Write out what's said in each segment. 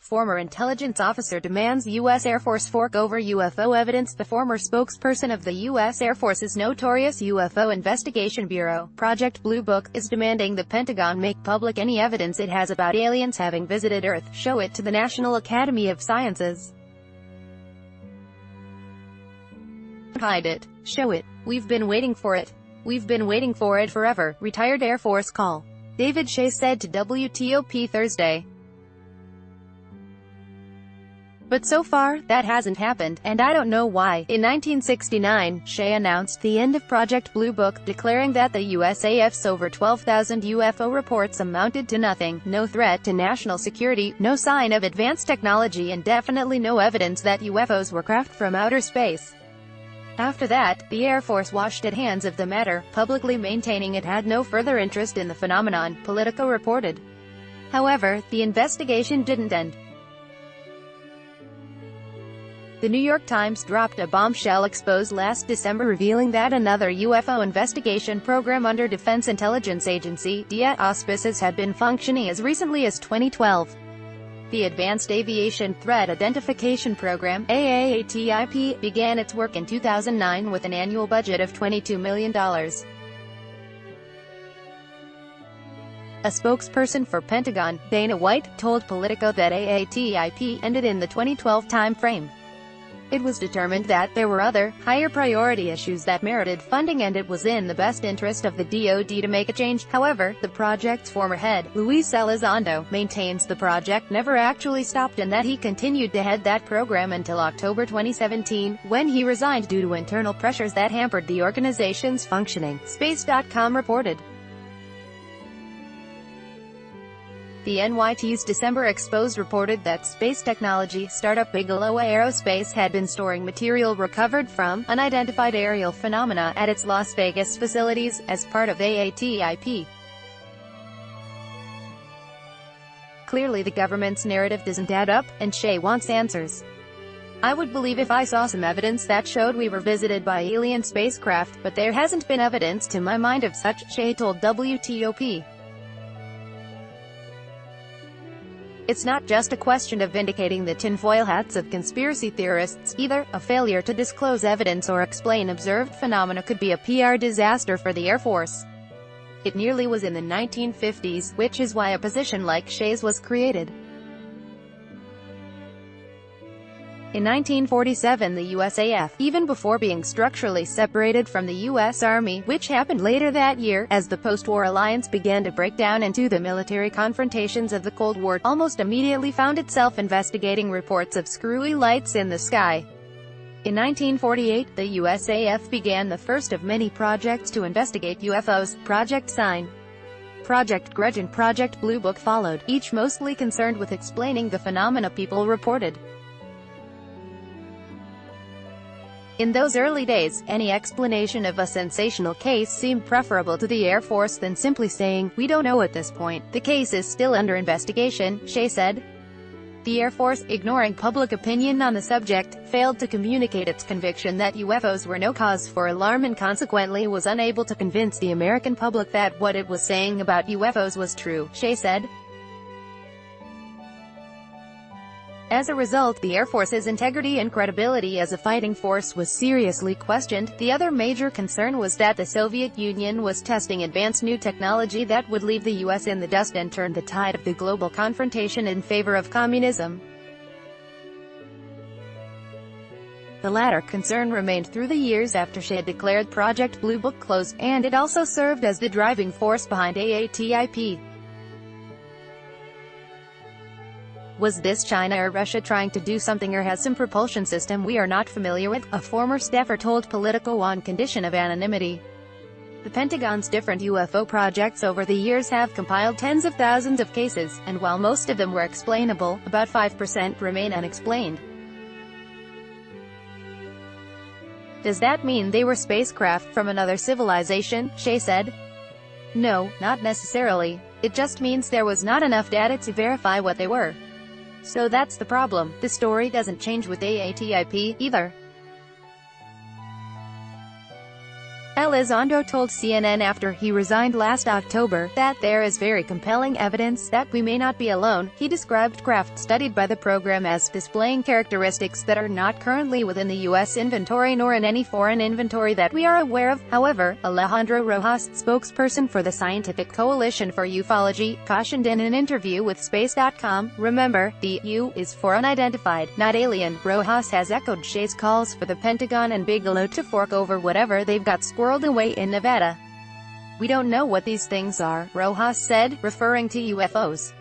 Former intelligence officer demands U.S. Air Force fork over UFO evidence. The former spokesperson of the U.S. Air Force's notorious UFO investigation bureau, Project Blue Book, is demanding the Pentagon make public any evidence it has about aliens having visited Earth, show it to the National Academy of Sciences. Hide it. Show it. We've been waiting for it. We've been waiting for it forever, retired Air Force call. David Shea said to WTOP Thursday. But so far, that hasn't happened, and I don't know why. In 1969, Shea announced the end of Project Blue Book, declaring that the USAF's over 12,000 UFO reports amounted to nothing, no threat to national security, no sign of advanced technology, and definitely no evidence that UFOs were craft from outer space. After that, the Air Force washed its hands of the matter, publicly maintaining it had no further interest in the phenomenon, Politico reported. However, the investigation didn't end. The New York Times dropped a bombshell exposed last December revealing that another UFO investigation program under Defense Intelligence Agency (DIA) auspices had been functioning as recently as 2012. The Advanced Aviation Threat Identification Program (AATIP) began its work in 2009 with an annual budget of $22 million. A spokesperson for Pentagon, Dana White, told Politico that AATIP ended in the 2012 time frame. It was determined that there were other, higher priority issues that merited funding and it was in the best interest of the DoD to make a change. However, the project's former head, Luis Elizondo, maintains the project never actually stopped and that he continued to head that program until October 2017, when he resigned due to internal pressures that hampered the organization's functioning, Space.com reported. The NYT's December expose reported that space technology startup Bigelow Aerospace had been storing material recovered from unidentified aerial phenomena at its Las Vegas facilities, as part of AATIP. Clearly the government's narrative doesn't add up, and Shea wants answers. I would believe if I saw some evidence that showed we were visited by alien spacecraft, but there hasn't been evidence to my mind of such, Shea told WTOP. It's not just a question of vindicating the tinfoil hats of conspiracy theorists, either. A failure to disclose evidence or explain observed phenomena could be a PR disaster for the Air Force. It nearly was in the 1950s, which is why a position like Shea's was created. In 1947 the USAF, even before being structurally separated from the U.S. Army, which happened later that year, as the post-war alliance began to break down into the military confrontations of the Cold War, almost immediately found itself investigating reports of screwy lights in the sky. In 1948, the USAF began the first of many projects to investigate UFOs. Project Sign, Project Grudge and Project Blue Book followed, each mostly concerned with explaining the phenomena people reported. In those early days, any explanation of a sensational case seemed preferable to the Air Force than simply saying, "We don't know at this point. The case is still under investigation," Shea said. The Air Force, ignoring public opinion on the subject, failed to communicate its conviction that UFOs were no cause for alarm and consequently was unable to convince the American public that what it was saying about UFOs was true, Shea said. As a result, the Air Force's integrity and credibility as a fighting force was seriously questioned. The other major concern was that the Soviet Union was testing advanced new technology that would leave the U.S. in the dust and turn the tide of the global confrontation in favor of communism. The latter concern remained through the years after Shea declared Project Blue Book closed, and it also served as the driving force behind AATIP. Was this China or Russia trying to do something or has some propulsion system we are not familiar with? A former staffer told Politico on condition of anonymity. The Pentagon's different UFO projects over the years have compiled tens of thousands of cases, and while most of them were explainable, about 5% remain unexplained. Does that mean they were spacecraft from another civilization? Shea said. No, not necessarily. It just means there was not enough data to verify what they were. So that's the problem. The story doesn't change with AATIP, either. Elizondo told CNN after he resigned last October that there is very compelling evidence that we may not be alone. He described craft studied by the program as displaying characteristics that are not currently within the U.S. inventory nor in any foreign inventory that we are aware of. However, Alejandro Rojas, spokesperson for the Scientific Coalition for Ufology, cautioned in an interview with Space.com, "Remember, the U is for unidentified, not alien." Rojas has echoed Shay's calls for the Pentagon and Bigelow to fork over whatever they've got squirreled away in Nevada. "We don't know what these things are," Rojas said, referring to UFOs.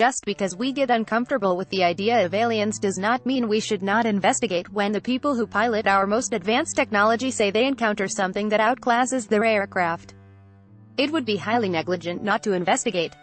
"Just because we get uncomfortable with the idea of aliens does not mean we should not investigate. When the people who pilot our most advanced technology say they encounter something that outclasses their aircraft, it would be highly negligent not to investigate."